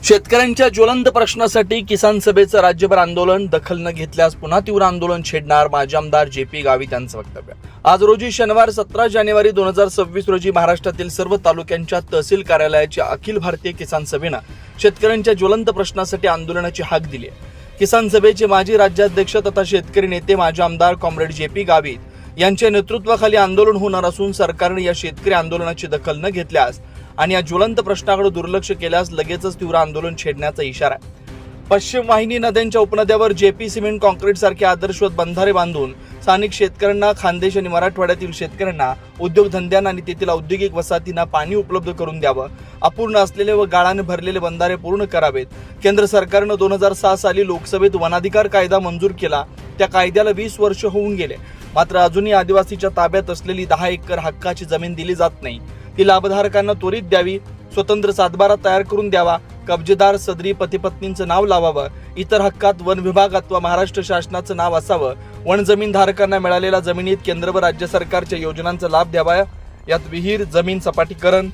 शेतकऱ्यांच्या ज्वलंत प्रश्नासाठी किसान सभेचं राज्यभर आंदोलन, दखल न घेतल्यास पुन्हा तीव्र आंदोलन छेडणार माजी आमदार जे.पी. गावित यांचं वक्तव्य. आज रोजी शनिवार 17 जानेवारी 2026 रोजी महाराष्ट्रातील सर्व तालुक्यांच्या तहसील कार्यालयाच्या अखिल भारतीय किसान सभेनं शेतकऱ्यांच्या ज्वलंत प्रश्नासाठी आंदोलनाची हाक दिली आहे. किसान सभेचे माजी राज्याध्यक्ष तथा शेतकरी नेते माजी आमदार कॉम्रेड जे.पी. गावित यांच्या नेतृत्वाखाली आंदोलन होणार असून सरकारने या शेतकरी आंदोलनाची दखल न घेतल्यास आणि या ज्वलंत प्रश्नाकडे दुर्लक्ष केल्यास लगेचच तीव्र आंदोलन छेडण्याचा इशारा आहे. पश्चिम वाहिनी नद्यांच्या उपनद्यावर जेपी सिमेंट कॉन्क्रीट सारखे आदर्शवत बंधारे बांधून स्थानिक शेतकऱ्यांना, खानदेश आणि मराठवाड्यातील शेतकऱ्यांना, उद्योगधंद्यांना आणि तेथील औद्योगिक वसाहतींना पाणी उपलब्ध करून द्यावं. अपूर्ण असलेले व गाळाने भरलेले बंधारे पूर्ण करावेत. केंद्र सरकारनं 2006 साली लोकसभेत वनाधिकार कायदा मंजूर केला. त्या कायद्याला 20 वर्ष होऊन गेले, मात्र अजूनही आदिवासीच्या ताब्यात असलेली 10 एकर हक्काची जमीन दिली जात नाही. ती लाभधारकांना त्वरित द्यावी. स्वतंत्र सातबारा तयार करून द्यावा. कब्जेदार सदरी पतीपत्नींचं नाव लावावं. इतर हक्कात वन विभाग अथवा महाराष्ट्र शासनाचं नाव असावं. वन जमीन धारकांना मिळालेल्या जमिनीत केंद्र व राज्य सरकारच्या योजनांचा लाभ द्यावा. यात विहीर, जमीन सपाटीकरण,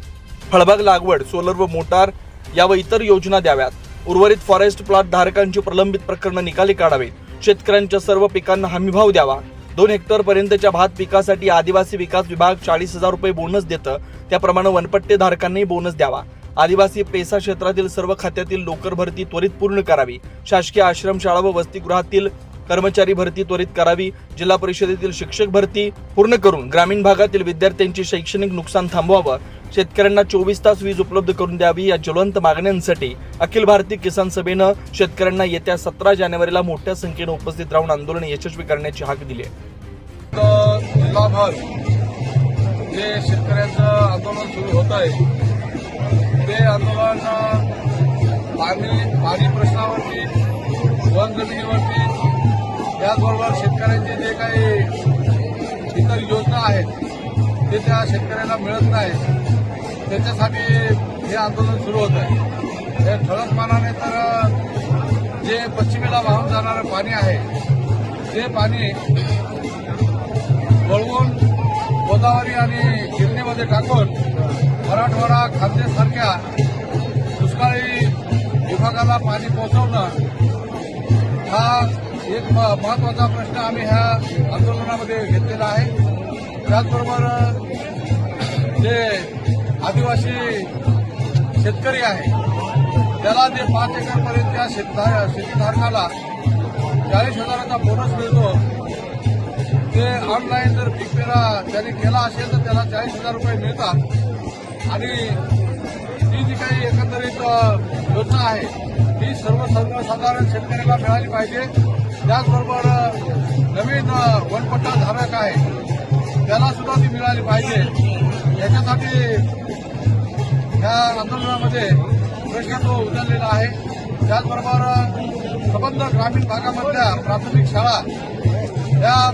फळबाग लागवड, सोलर व मोटार या व इतर योजना द्याव्यात. उर्वरित फॉरेस्ट प्लॉट धारकांची प्रलंबित प्रकरणं निकाली काढावीत. शेतकऱ्यांच्या सर्व पिकांना हमीभाव द्यावा. 2 हेक्टर पर्यंतच्या भात पिकासाठी आदिवासी विकास विभाग 40,000 रुपये बोनस देतं. त्याप्रमाणे वनपट्टे धारकांनाही बोनस द्यावा. आदिवासी पेसा क्षेत्रातील सर्व खात्यातील नोकर भरती त्वरित पूर्ण करावी. शासकीय आश्रमशाळा व वसतिगृहातील कर्मचारी भरती त्वरित करावी. जिल्हा परिषदेतील शिक्षक भरती पूर्ण करून ग्रामीण भागातील विद्यार्थ्यांचे शैक्षणिक नुकसान थांबवावं. शेतकऱ्यांना 24 तास वीज उपलब्ध करून द्यावी. या ज्वलंत मागण्यांसाठी अखिल भारतीय किसान सभेनं शेतकऱ्यांना येत्या 17 जानेवारीला मोठ्या संख्येनं उपस्थित राहून आंदोलन यशस्वी करण्याची हाक दिली आहे. जिल्हाभर जे शेतकऱ्यांचं आंदोलन सुरू होत आहे ते आंदोलन पाणी प्रश्नावरती, वन जमिनीवरती, त्याचबरोबर शेतकऱ्यांचे जे काही इतर योजना आहेत ते त्या शेतकऱ्यांना मिळत नाहीत, त्याच्यासाठी हे आंदोलन सुरू होत आहे. हे ठळक मानाने तर जे पश्चिमेला वाहून जाणारं पाणी आहे ते पाणी वळवून गोदावरी आणि गिरणीमध्ये टाकून मराठवाडा, खानदेशसारख्या दुष्काळी विभागाला पाणी पोहोचवणं हा एक महत्वाचा प्रश्न आम्ही ह्या आंदोलनामध्ये घेतलेला आहे. त्याचबरोबर जे आदिवासी शेतकरी आहे त्याला जे 5 एकरपर्यंत शेतीधारकाला 40,000चा बोनस मिळतो, ते ऑनलाईन जर पीक पेरा त्याने केला असेल तर त्याला 40,000 रुपये मिळतात. आणि ती जी काही एकंदरीत योजना आहे ती सर्वसाधारण शेतकऱ्याला मिळाली पाहिजे. त्याचबरोबर नवीन वनपट्टा धारक आहे त्याला सुद्धा ती मिळाली पाहिजे. याच्यासाठी या आंदोलनामध्ये प्रश्न तो उचललेला आहे. त्याचबरोबर संबंध ग्रामीण भागामधल्या प्राथमिक शाळा या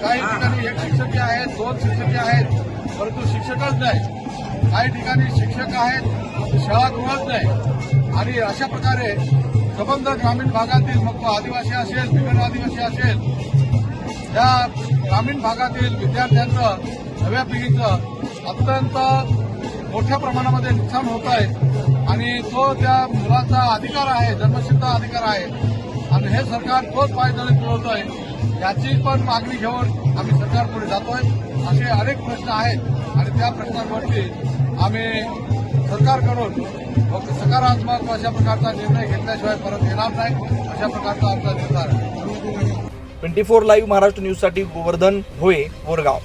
काही ठिकाणी 1 शिक्षक आहेत, 2 शिक्षक आहेत, परंतु शिक्षकच नाही. काही ठिकाणी शिक्षक आहेत, शाळागृहच नाही. आणि अशा प्रकारे संबंध ग्रामीण भागातील, मग आदिवासी असेल, बिगर आदिवासी असेल, या ग्रामीण भागातील विद्यार्थ्यांचं, नव्या पिढीचं अत्यंत मोठ्या प्रमाणामध्ये नुकसान होत आहे. आणि तो त्या मुलाचा अधिकार आहे, जन्मसिद्ध अधिकार आहे. आणि हे सरकार तोच पायदळी तुळवत आहे. याची पण मागणी घेऊन आम्ही सरकारपुढे जातोय. असे अनेक प्रश्न आहेत आणि त्या प्रश्नांवरती आम्ही सरकारकडून सकारात्मक अशा प्रकारचा निर्णय घेतल्याशिवाय परत येणार नाही, अशा प्रकारचा आमचा निर्धार आहे. 24 लाईव्ह महाराष्ट्र न्यूजसाठी गोवर्धन भोये, बोरगाव.